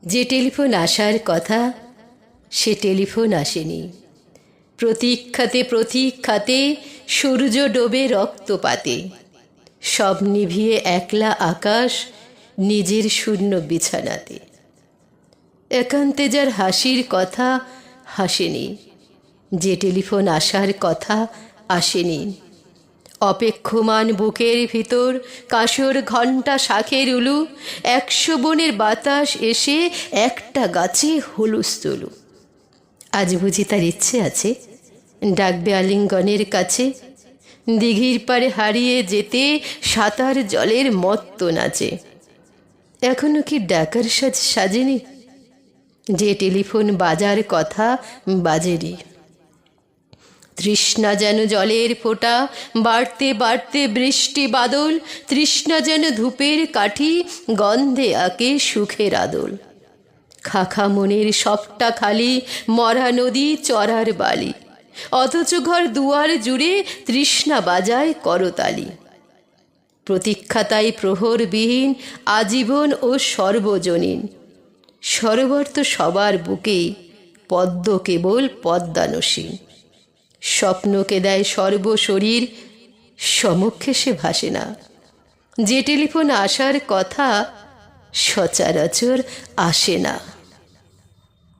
যে টেলিফোন আসার কথা সে টেলিফোন আসেনি। প্রতীক্ষাতে প্রতীক্ষাতে সূর্য ডোবে রক্তপাতে, সব নিভিয়ে একলা আকাশ নিজের শূন্য বিছানাতে। একান্তে যার হাসির কথা হাসেনি, যে টেলিফোন আসার কথা আসেনি। অপেক্ষমান বুকের ভিতর কাঁসর ঘণ্টা শাঁখের উলু, 100 বনের বাতাস এসে একটা গাছে হুলুস্থুলু। আজ বুঝি তার ইচ্ছে আছে ডাকবে আলিঙ্গনের কাছে, দিঘির পাড়ে হারিয়ে যেতে সাঁতার জলের মত্ত নাচে। এখনো কি ডাকার সাজ সাজেনি, যে টেলিফোন বাজার কথা বাজেনি। তৃষ্ণা যেন জলের ফোঁটা, বাড়তে বাড়তে বৃষ্টি বাদল, তৃষ্ণা যেন ধূপের কাঠি, গন্ধে আঁকে সুখের আদল। খাখা মনের সবটা খালি, মরা নদী চড়ার বালি, অথচ ঘর দুয়ার জুড়ে তৃষ্ণা বাজায় করতালি। প্রতীক্ষা তাই প্রহরবিহীন, আজীবন ও সর্বজনীন। সরোবর তো সবার বুকেই, পদ্ম কেবল পদ্মানসীন। স্বপ্নকে দেয় সর্বশরীর, সমক্ষে সে ভাসে না। যে টেলিফোন আসার কথা সচরাচর আসে না।